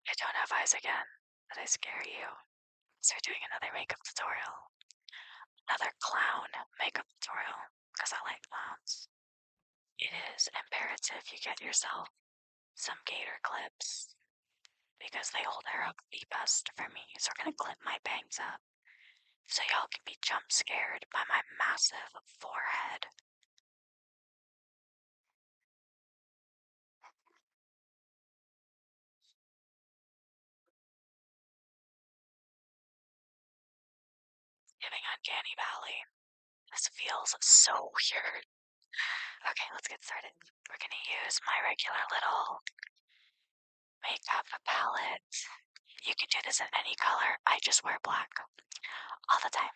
I don't have eyes again. Did I scare you? So we're doing another makeup tutorial. Another clown makeup tutorial, because I like clowns. It is imperative you get yourself some gator clips, because they hold hair up the best for me. So we're gonna clip my bangs up, so y'all can be jump scared by my massive forehead. Giving Uncanny Valley. This feels so weird. Okay, let's get started. We're gonna use my regular little makeup palette. You can do this in any color. I just wear black all the time.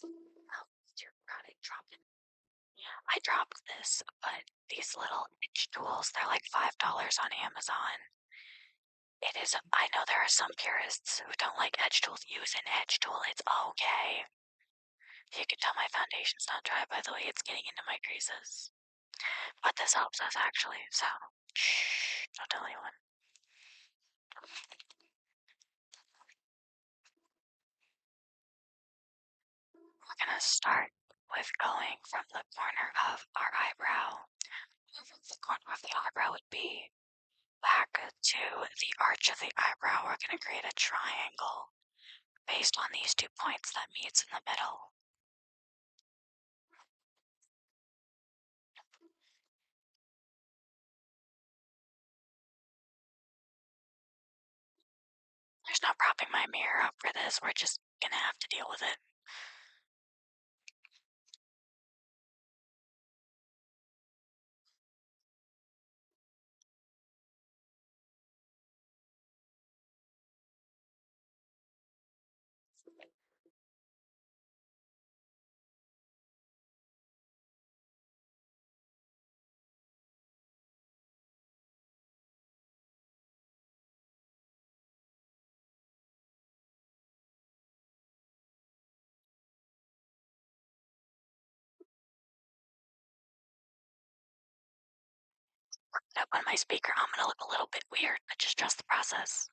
Oh, dear God, I dropped this, but these little itch tools, they're like $5 on Amazon. It is, I know there are some purists who don't like edge tools. Use an edge tool, it's okay. You can tell my foundation's not dry, by the way, it's getting into my creases. But this helps us actually, so shh, don't tell anyone. We're gonna start with going from the corner of our eyebrow. The corner of the eyebrow would be back to the arch of the eyebrow. We're gonna create a triangle based on these 2 points that meets in the middle. There's no propping my mirror up for this. We're just gonna have to deal with it. Up on my speaker, I'm gonna look a little bit weird, but just trust the process.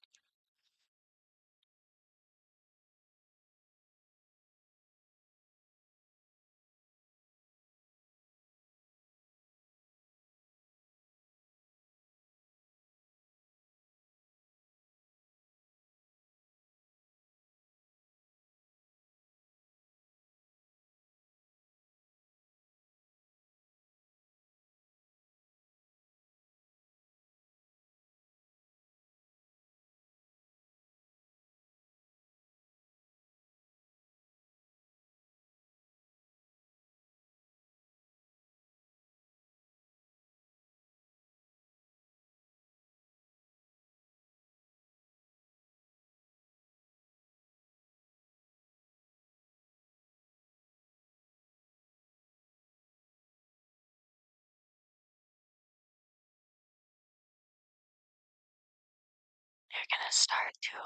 You're gonna start to,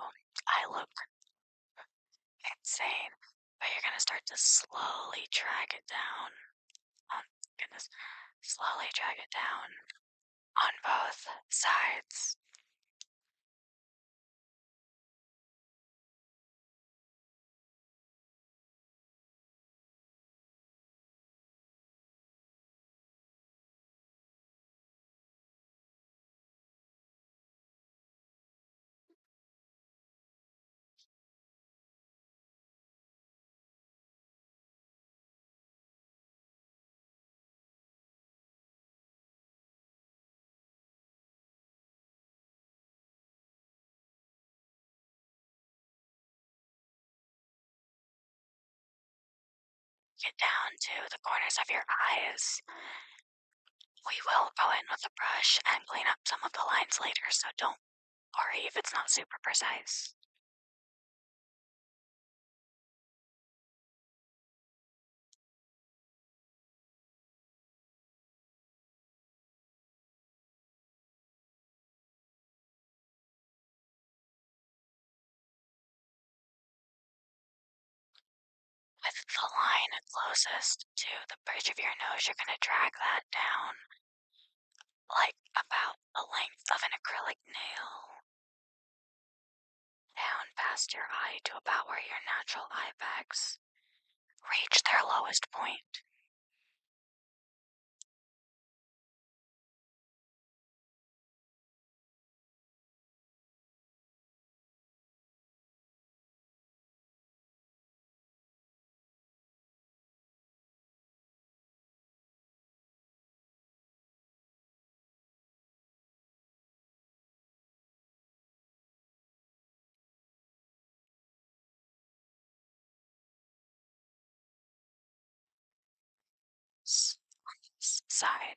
I look insane, but you're gonna start to slowly drag it down. Oh goodness, slowly drag it down on both sides. Get down to the corners of your eyes. We will go in with a brush and clean up some of the lines later, so don't worry if it's not super precise. With the line closest to the bridge of your nose, you're going to drag that down like about the length of an acrylic like nail down past your eye to about where your natural eye bags reach their lowest point. On this side.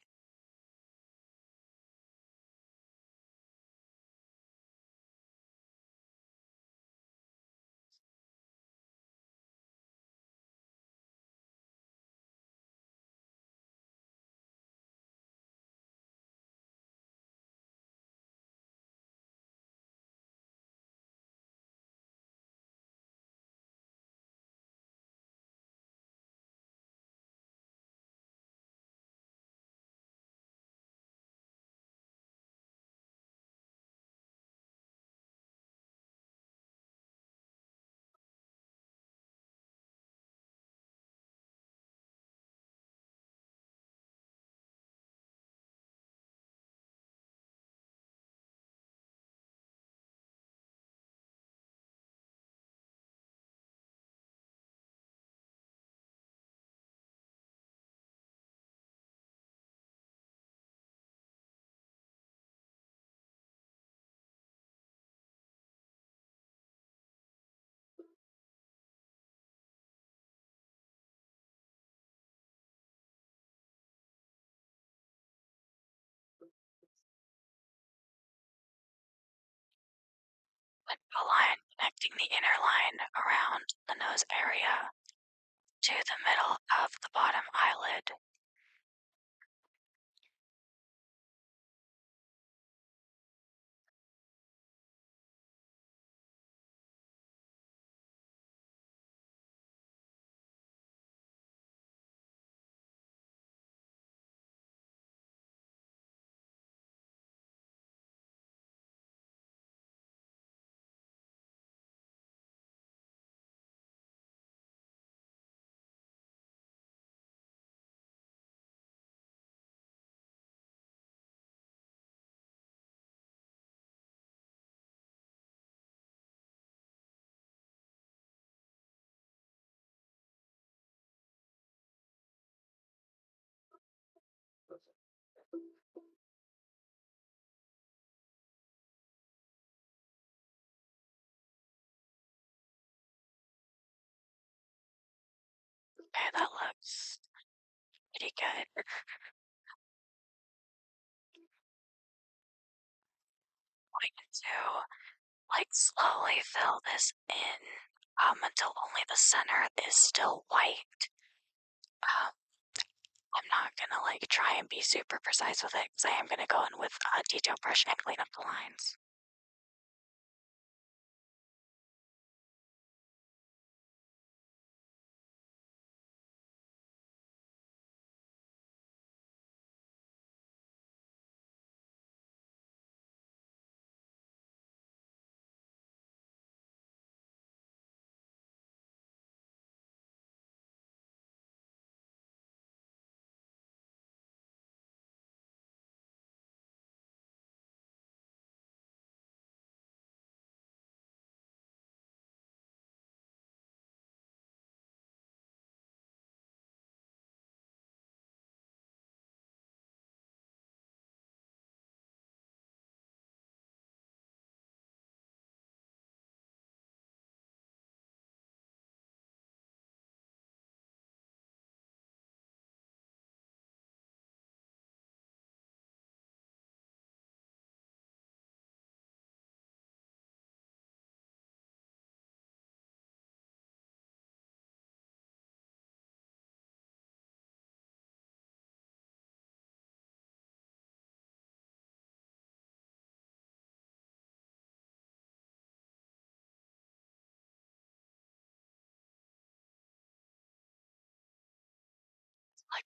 A line connecting the inner line around the nose area to the middle of the bottom eyelid. Okay, that looks pretty good. Going to slowly fill this in until only the center is still white. Um, I'm not gonna try and be super precise with it because I am gonna go in with a detail brush and clean up the lines.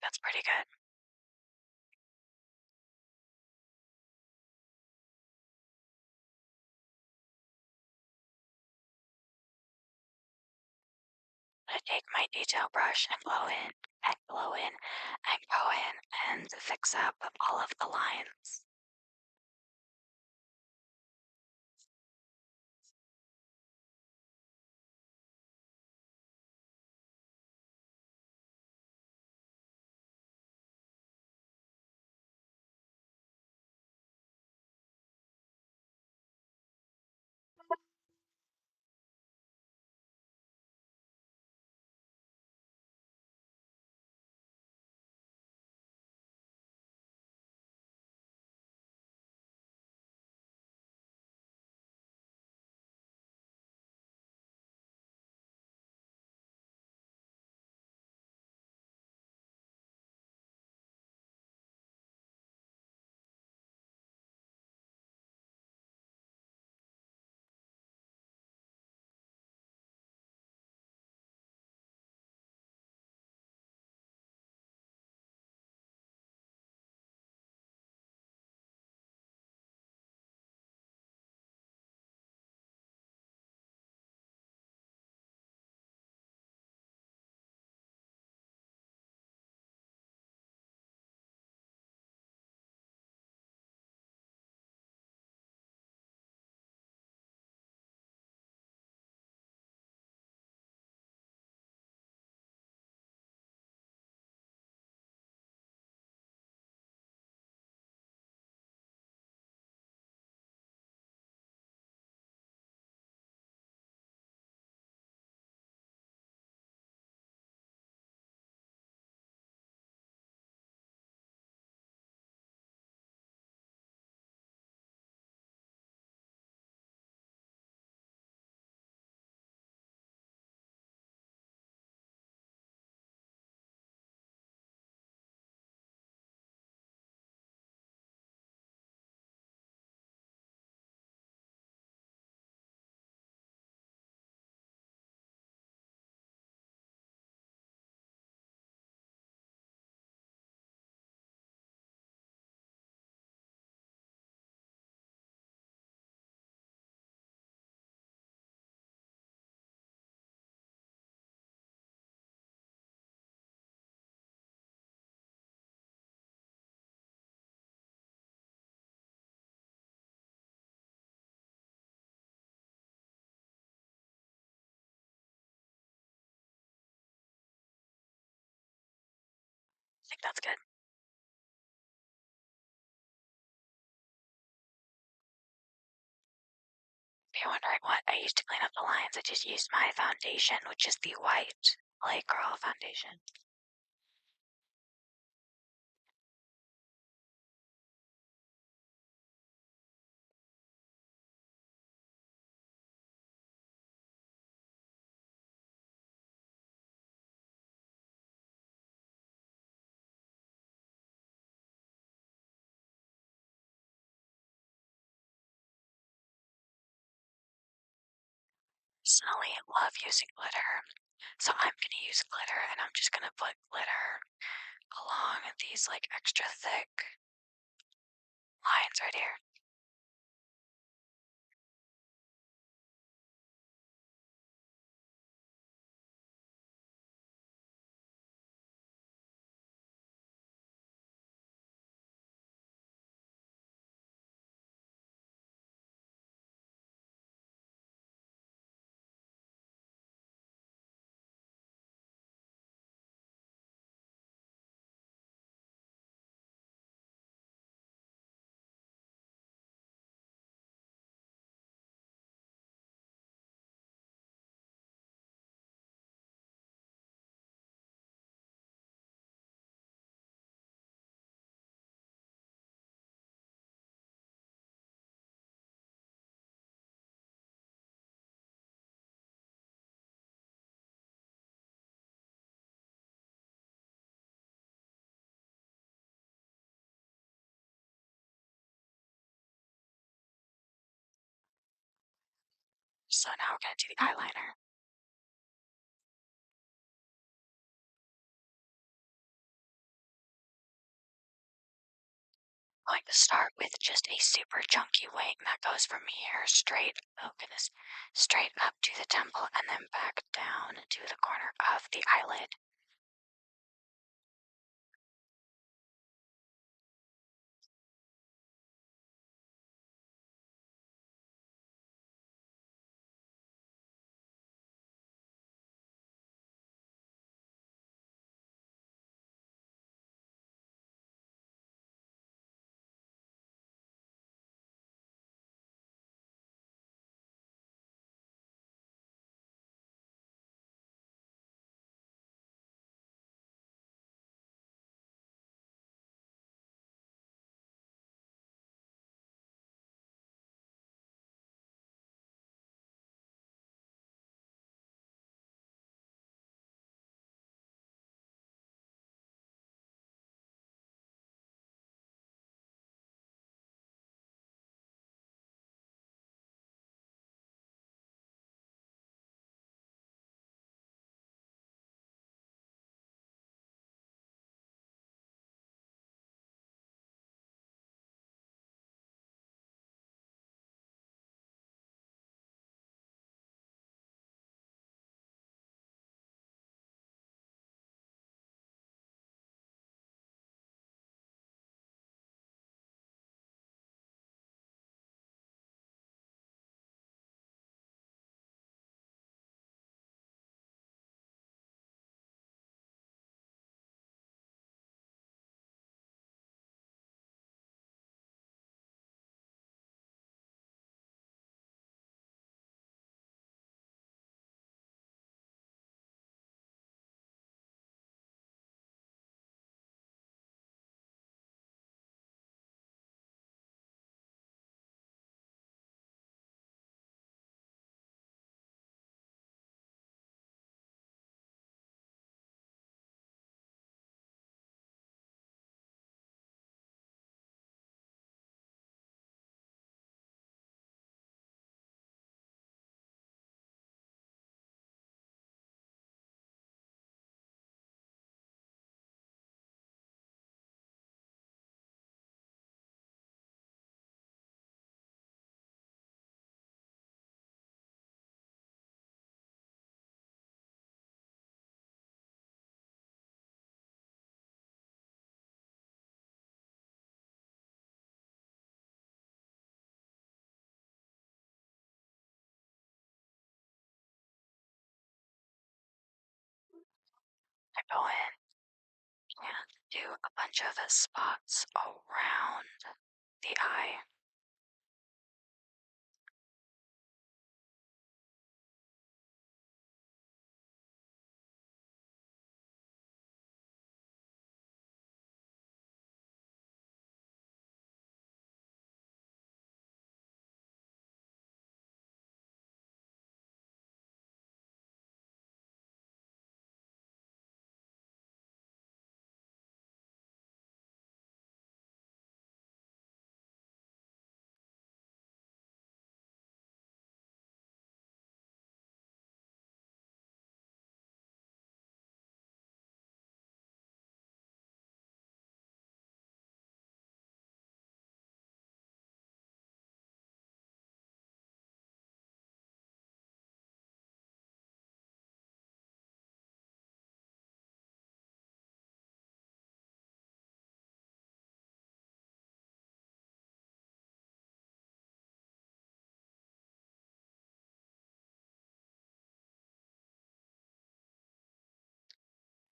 That's pretty good. take my detail brush and go in and go in and fix up all of the lines. I think that's good. If you're wondering what I used to clean up the lines, I just used my foundation, which is the white LA Girl foundation. Personally, love using glitter, so I'm gonna use glitter, and I'm just gonna put glitter along these like extra thick lines right here. So now we're gonna do the eyeliner. I'm like start with just a super chunky wing that goes from here straight, oh goodness, straight up to the temple and then back down to the corner of the eyelid. I go in and do a bunch of spots around the eye.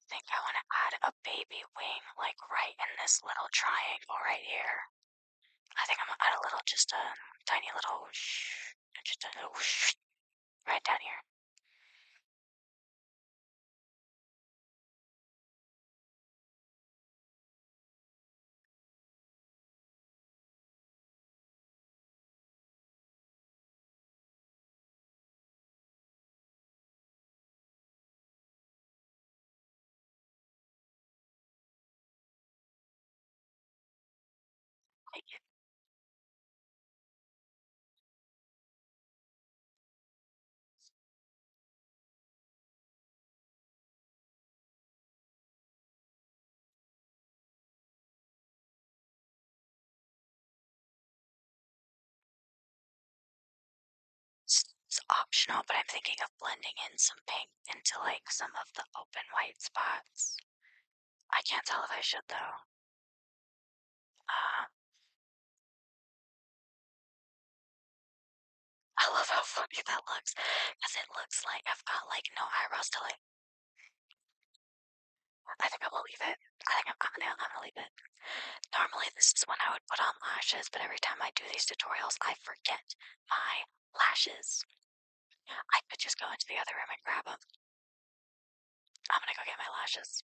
I think I want to add a baby wing like right in this little triangle right here. I think I'm gonna add a little, just a tiny little just a little right down here. Like, It's optional, but I'm thinking of blending in some pink into like some of the open white spots. I can't tell if I should though. I love how funny that looks, because it looks like I've got like no eyebrows till I think I will leave it. I think I'm gonna leave it. Normally this is when I would put on lashes, but every time I do these tutorials, I forget my lashes. I could just go into the other room and grab them. I'm gonna go get my lashes.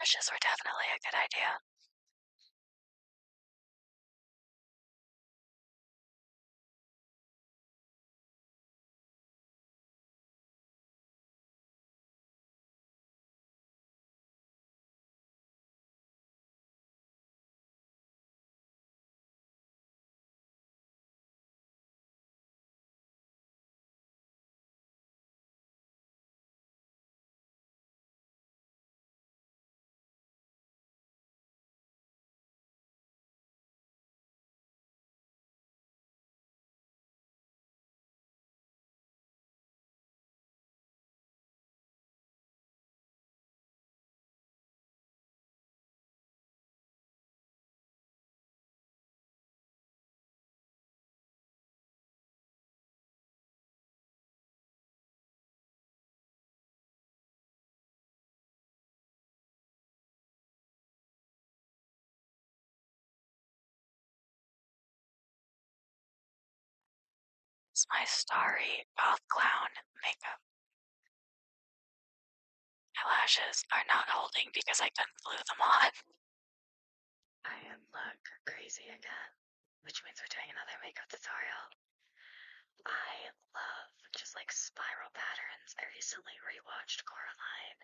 Lashes were definitely a good idea. It's my starry goth clown makeup. My lashes are not holding because I couldn't glue them on. I am look crazy again, which means we're doing another makeup tutorial. I love just like spiral patterns. I recently rewatched Coraline,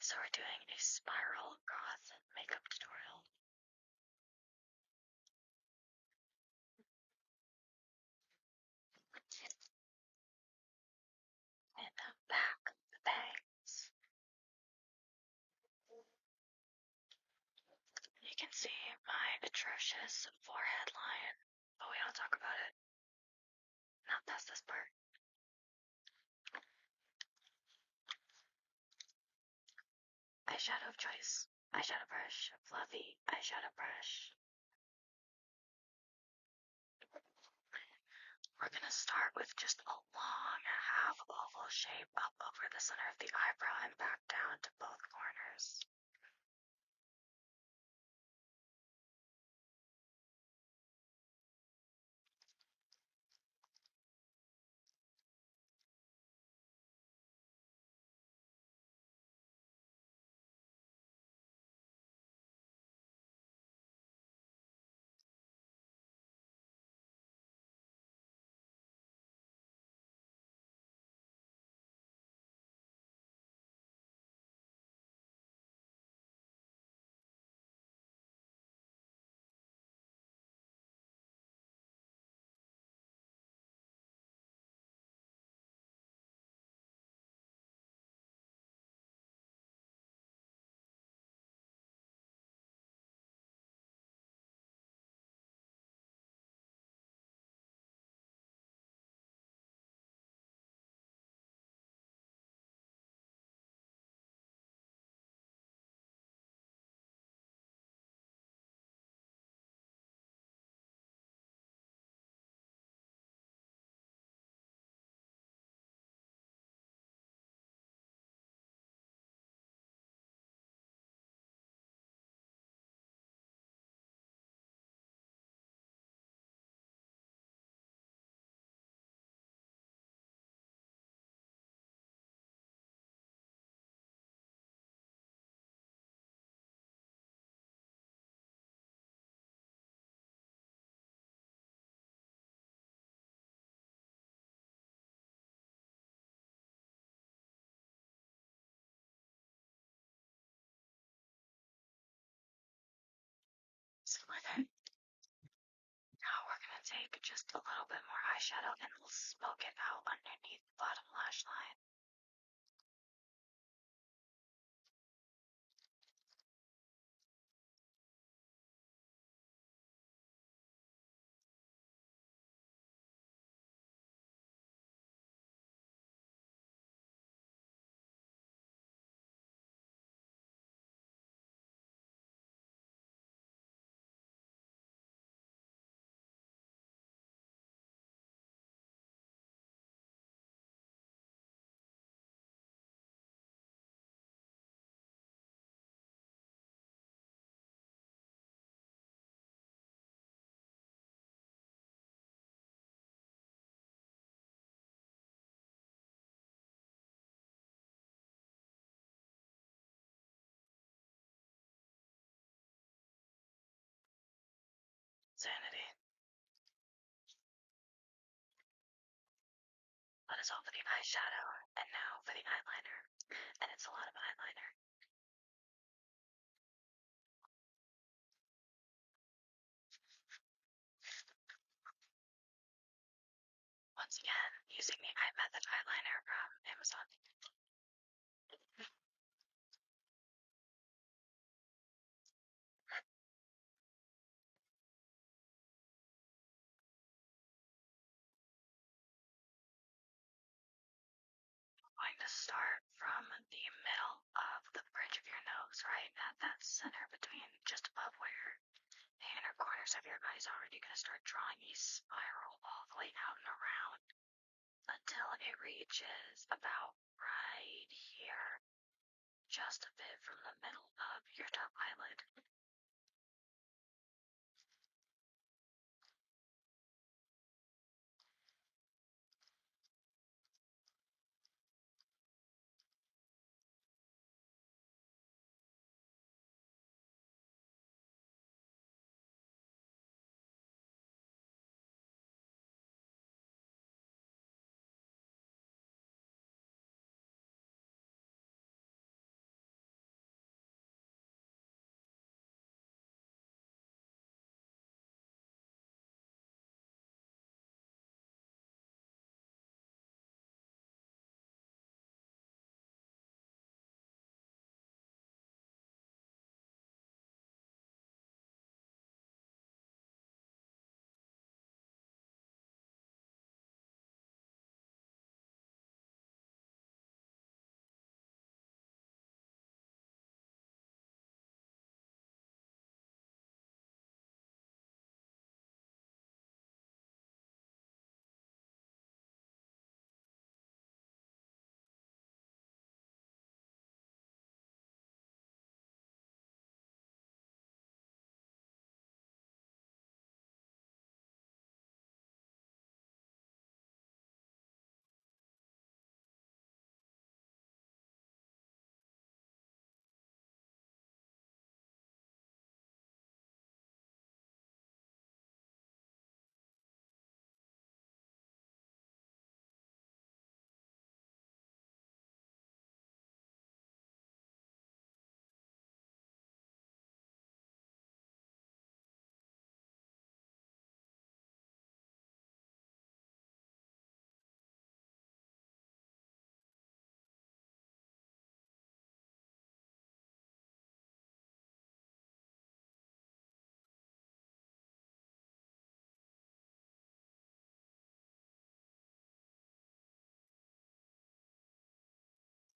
so we're doing a spiral goth makeup tutorial. And back the bangs. You can see my atrocious forehead line, but we don't talk about it. Not past this part. Eyeshadow of choice. Eyeshadow brush. Fluffy eyeshadow brush. We're gonna start with just a long half oval shape up over the center of the eyebrow and back down to both corners. Now we're gonna take just a little bit more eyeshadow and we'll smoke it out underneath the bottom lash line. Sanity. That is all for the eyeshadow, and now for the eyeliner. And it's a lot of eyeliner. Once again, using the Eye Method eyeliner from Amazon. I'm going to start from the middle of the bridge of your nose, right at that center between just above where the inner corners of your eyes are. And you're going to start drawing a spiral all the way out and around until it reaches about right here, just a bit from the middle of your top eyelid.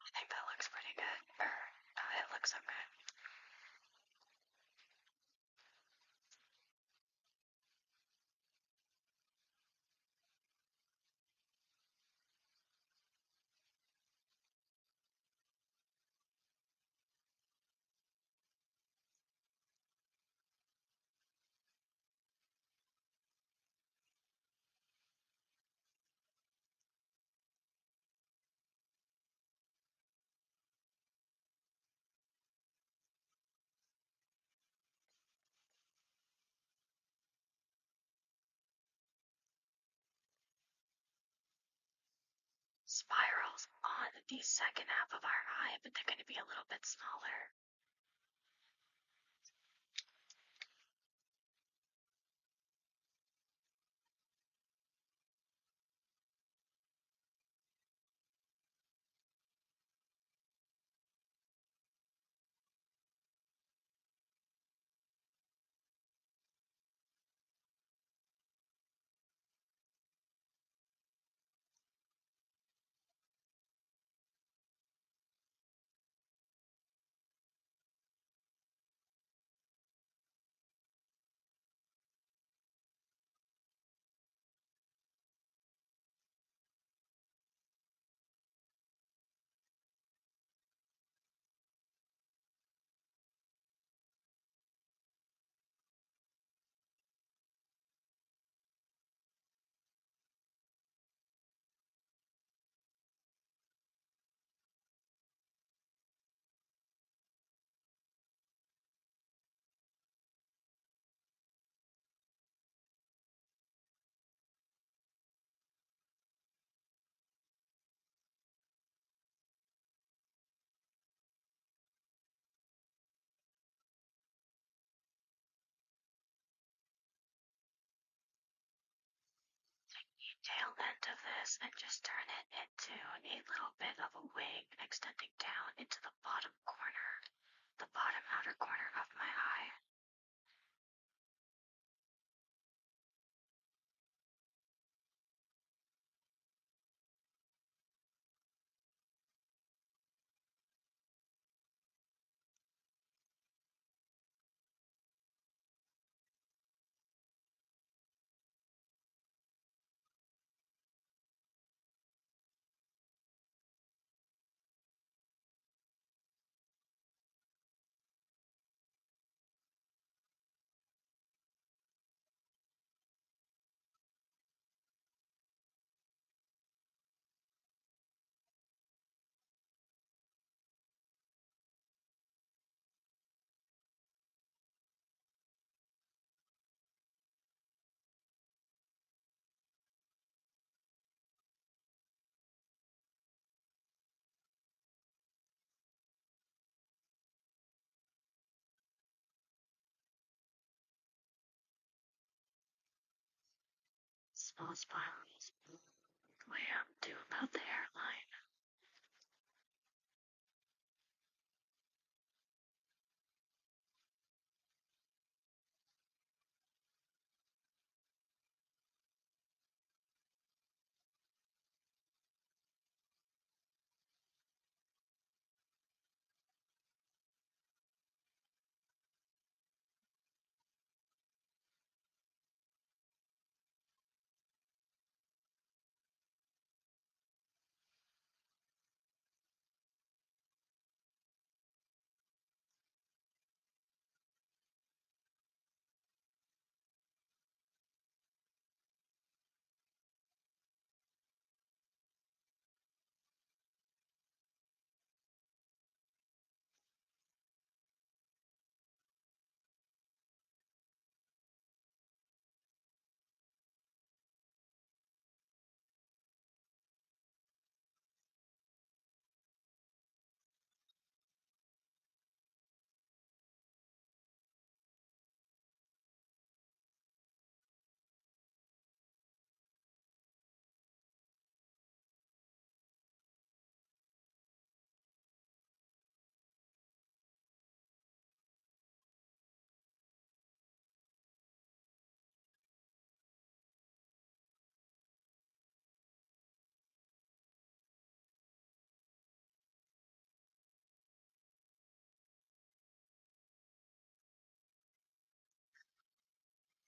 I think that looks pretty good. It looks okay. Spirals on the second half of our eye, but they're going to be a little bit smaller. tail end of this and just turn it into a little bit of a wing extending down into the bottom corner, the bottom outer corner of my eye. Small spirals way up to about the hairline.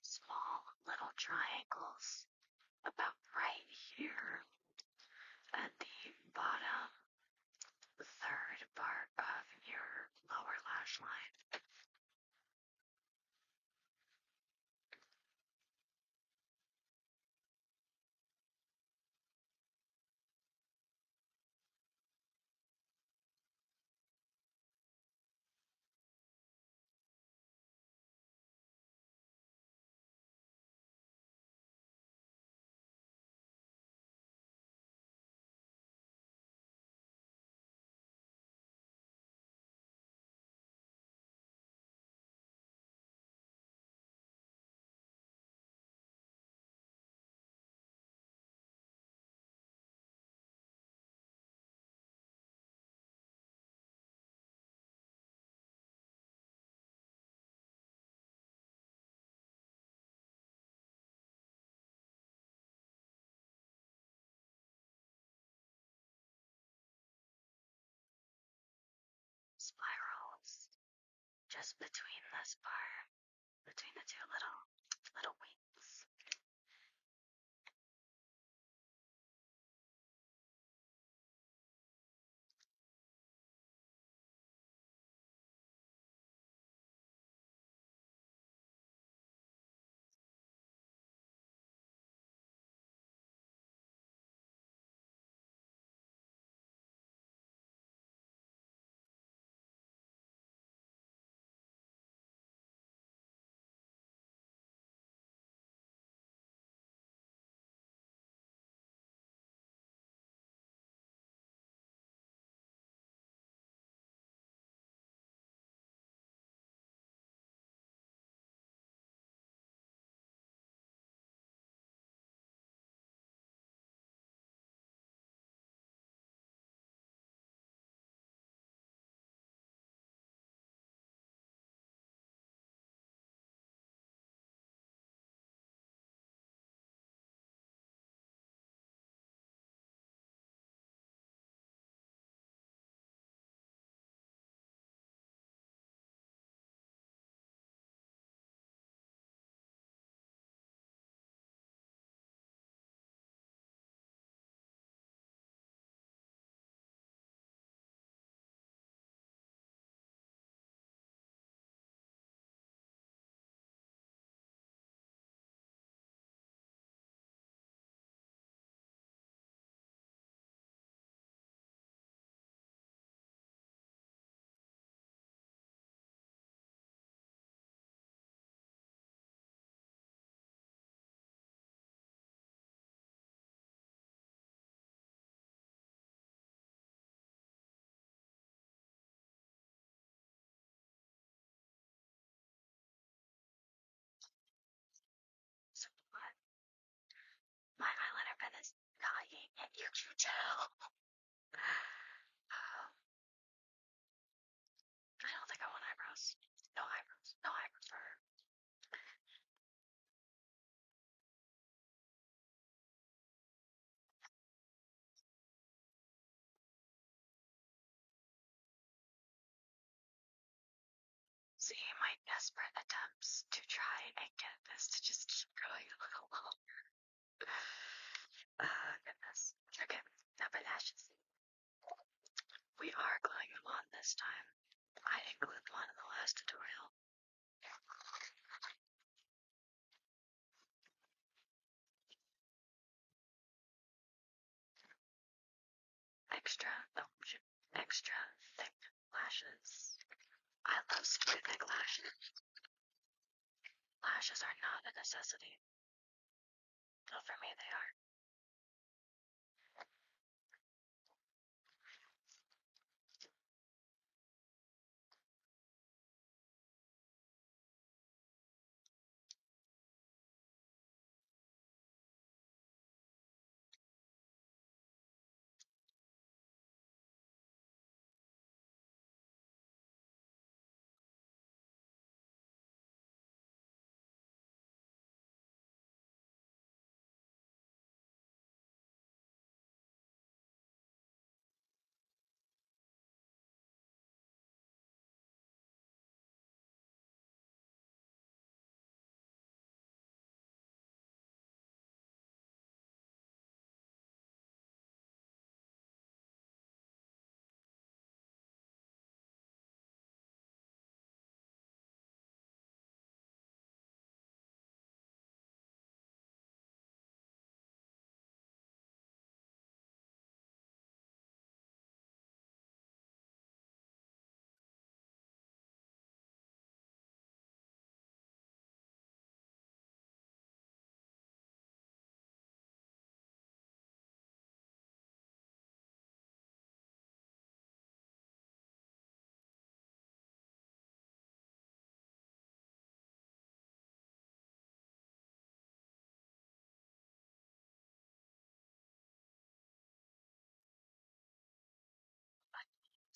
Small little triangles about right here at the bottom third part of your lower lash line. Spirals just between this part, between the two little wings. dying, and you can tell. I don't think I want eyebrows. No eyebrows. No eyebrows for her. See, my desperate attempts to try and get this to just keep going a little longer. Goodness. Okay, now my lashes. We are gluing them on this time. I didn't glue them on in the last tutorial. Extra thick lashes. I love super thick lashes. Lashes are not a necessity. Well, for me, they are.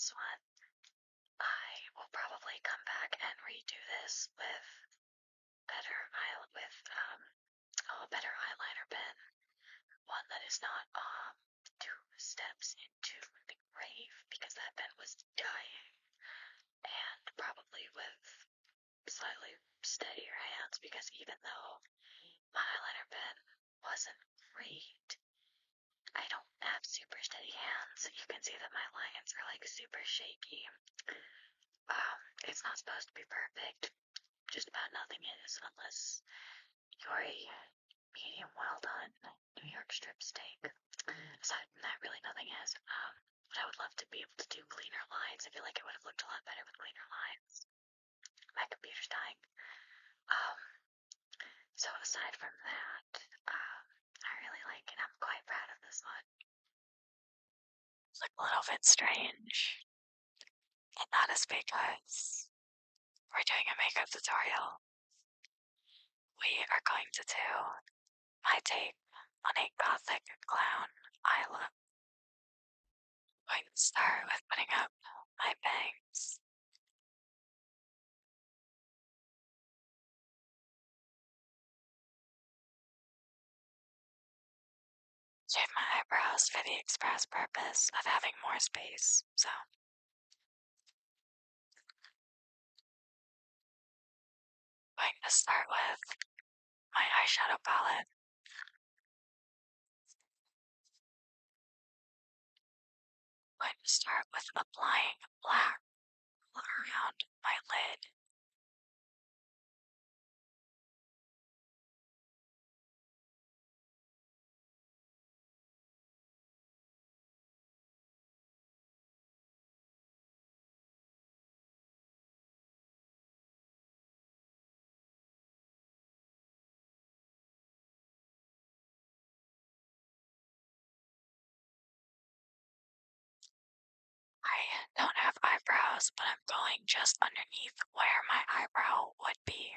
This one, I will probably come back and redo this with a better eyeliner pen. One that is not 2 steps into the grave, because that pen was dying. And probably with slightly steadier hands, because even though my eyeliner pen wasn't great, I don't have super steady hands. You can see that my lines are like super shaky. It's not supposed to be perfect. Just about nothing is, unless you're a medium well done New York strip steak. Aside from that, really nothing is. But I would love to be able to do cleaner lines. I feel like it would have looked a lot better with cleaner lines. My computer's dying. So aside from that, I really like it. I'm quite proud of this one. It's like a little bit strange. And that is because we're doing a makeup tutorial. We are going to do my take on a gothic clown eye look. I'm going to start with putting up my bangs. Shave my eyebrows for the express purpose of having more space, so. I'm going to start with my eyeshadow palette. I'm going to start with applying black around my lid. I don't have eyebrows, but I'm going just underneath where my eyebrow would be.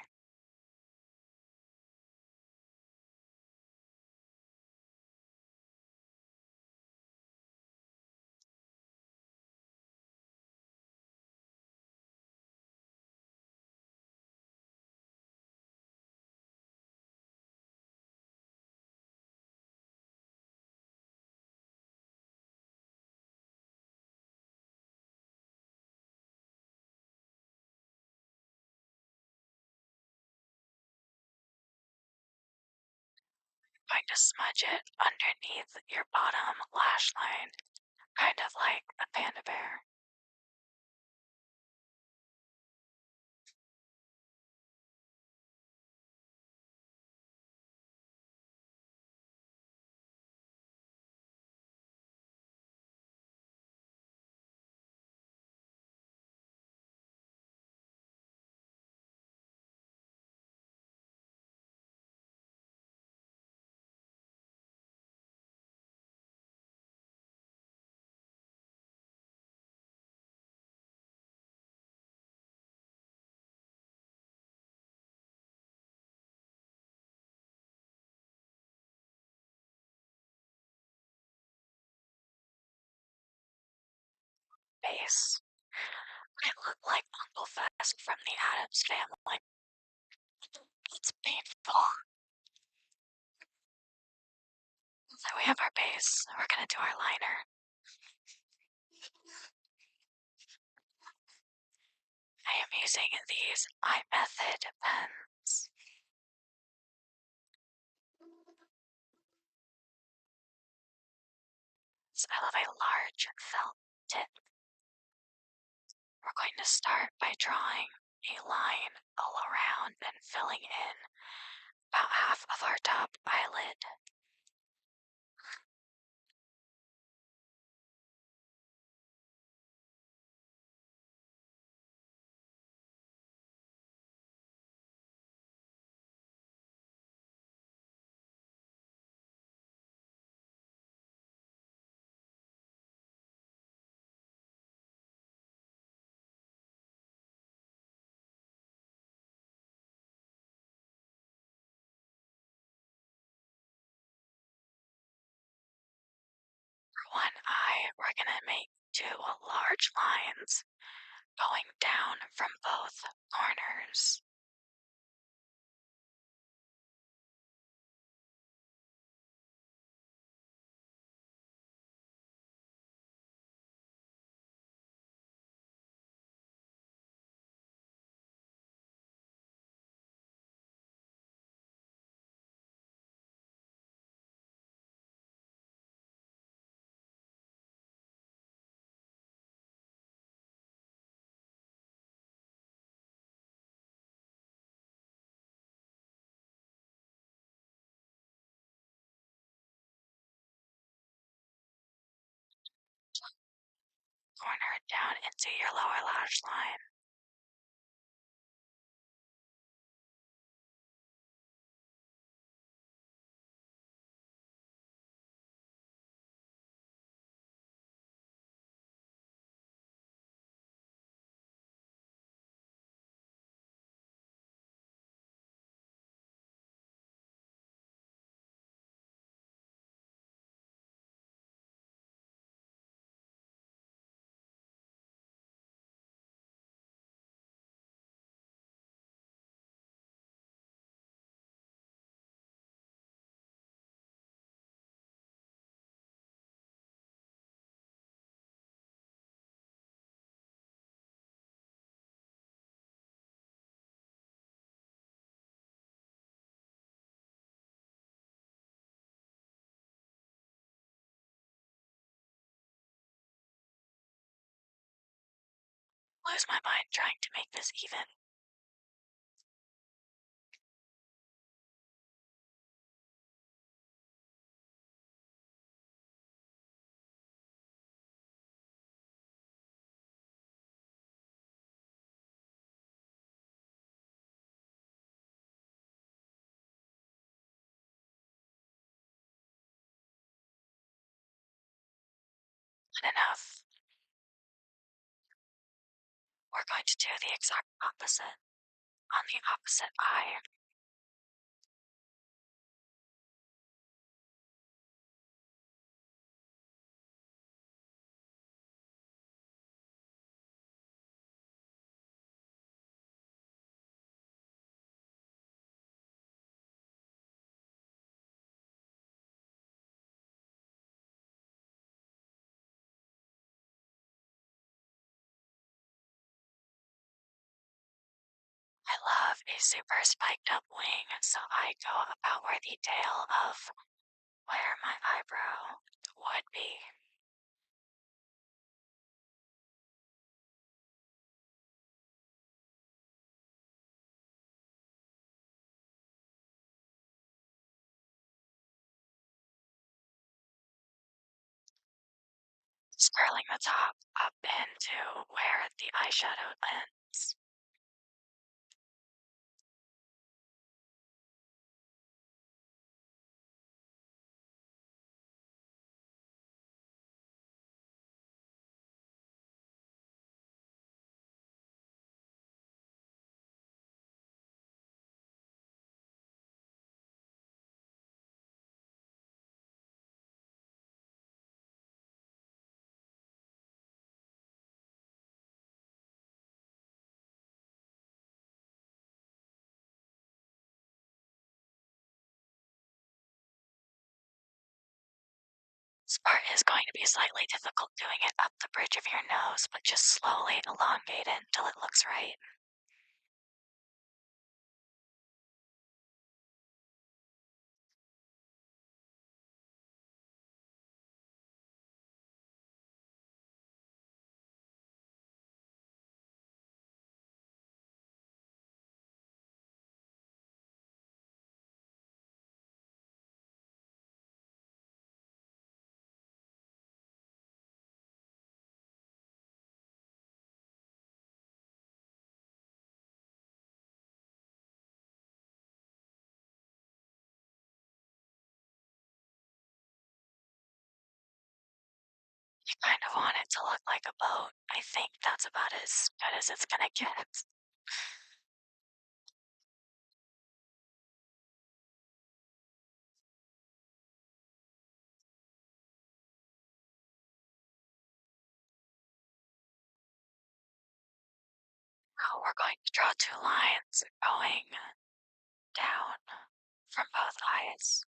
Going to smudge it underneath your bottom lash line, kind of like a panda bear. Base. I look like Uncle Fest from the Addams Family. It's painful. So we have our base. We're gonna do our liner. I am using these iMethod pens. I love a large felt tip. We're going to start by drawing a line all around and filling in about half of our top eyelid. For one eye, we're going to make two large lines going down from both corners. Corner down into your lower lash line. Lose my mind trying to make this even. Not enough. We're going to do the exact opposite on the opposite eye. I love a super spiked up wing, so I go about where the tail of where my eyebrow would be. Swirling the top up into where the eyeshadow ends. This part is going to be slightly difficult doing it up the bridge of your nose, but just slowly elongate it until it looks right. You kind of want it to look like a boat. I think that's about as good as it's gonna get. Now we're going to draw two lines going down from both eyes.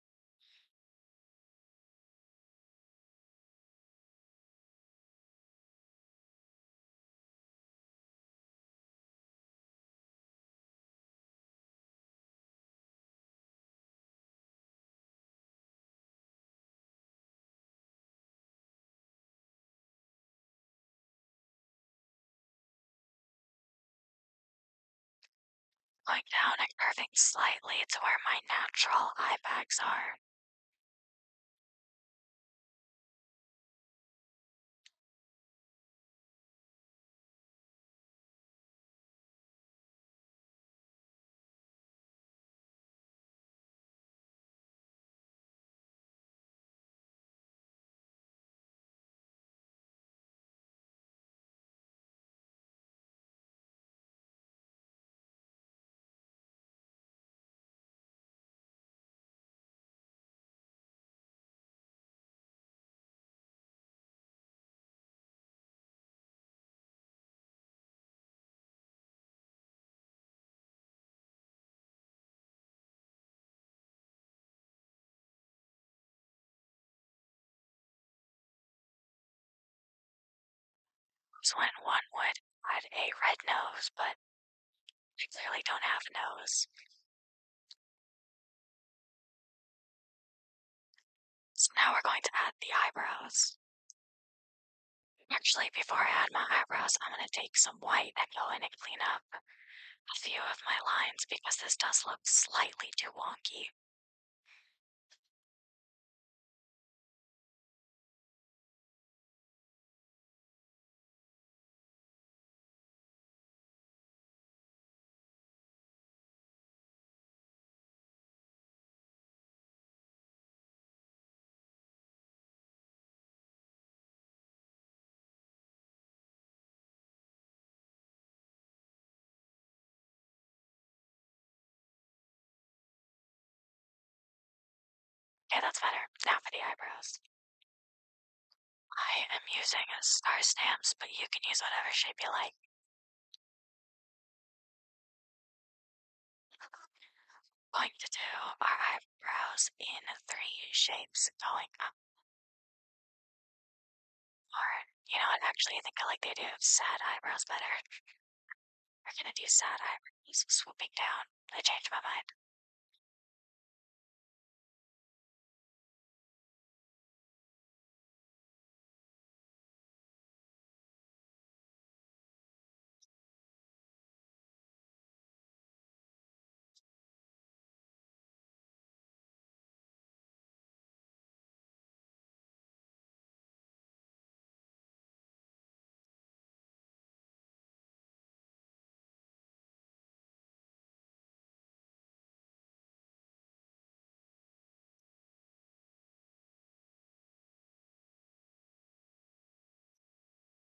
Going down and curving slightly to where my natural eye bags are. So when one would add a red nose, but I clearly don't have a nose. So now we're going to add the eyebrows. Actually, before I add my eyebrows, I'm going to take some white and go in and clean up a few of my lines because this does look slightly too wonky. Okay, that's better. Now for the eyebrows. I am using star stamps, but you can use whatever shape you like. Going to do our eyebrows in three shapes going up. Or, you know what, actually I think I like the idea of sad eyebrows better. We're gonna do sad eyebrows swooping down. I changed my mind.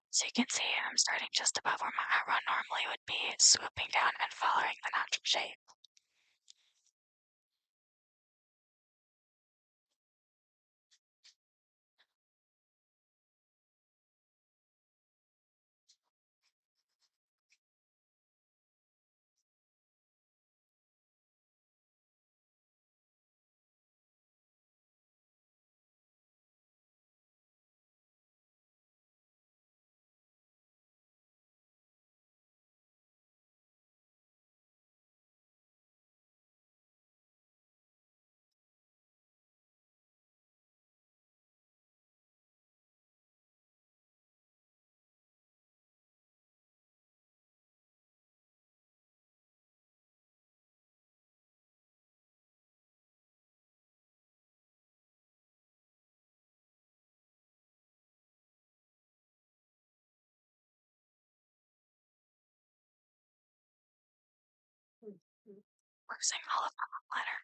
So you can see I'm starting just above where my eyebrow normally would be, swooping down and following the natural shape. Losing all of my letter.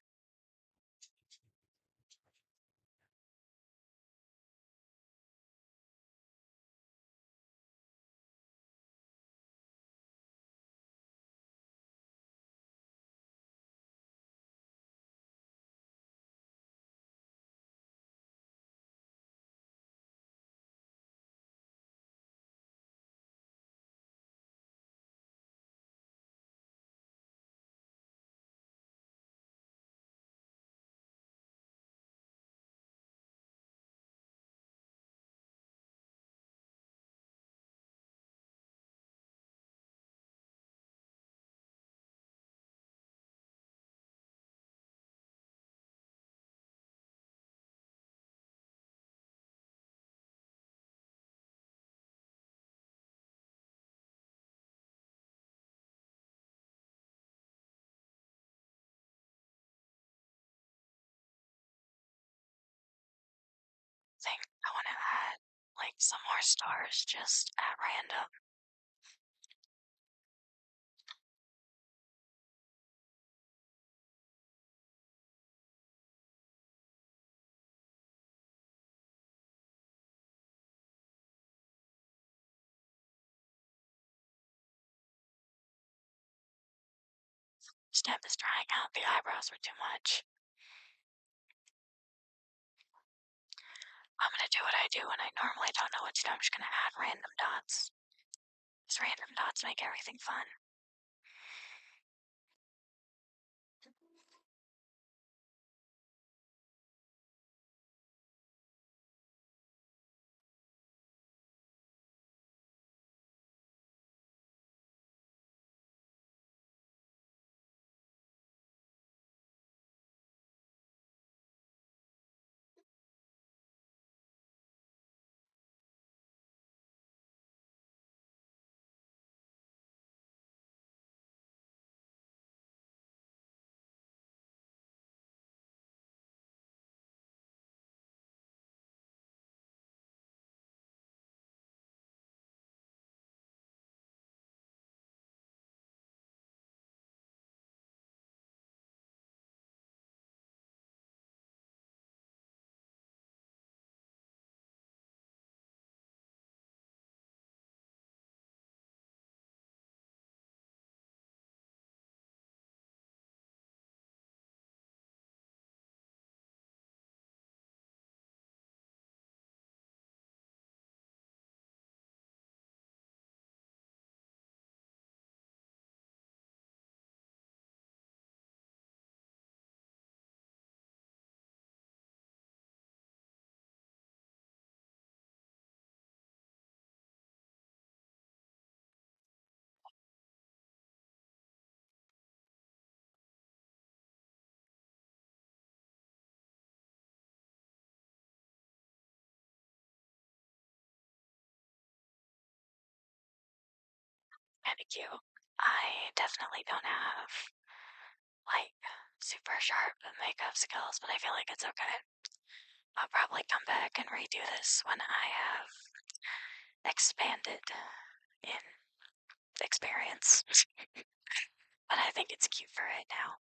Think I want to add like some more stars just at random. Stem is drying out. The eyebrows were too much. I'm gonna do what I do when I normally don't know what to do. I'm just gonna add random dots. These random dots make everything fun. kinda cute. I definitely don't have, like, super sharp makeup skills, but I feel like it's okay. I'll probably come back and redo this when I have expanded in experience. But I think it's cute for right now.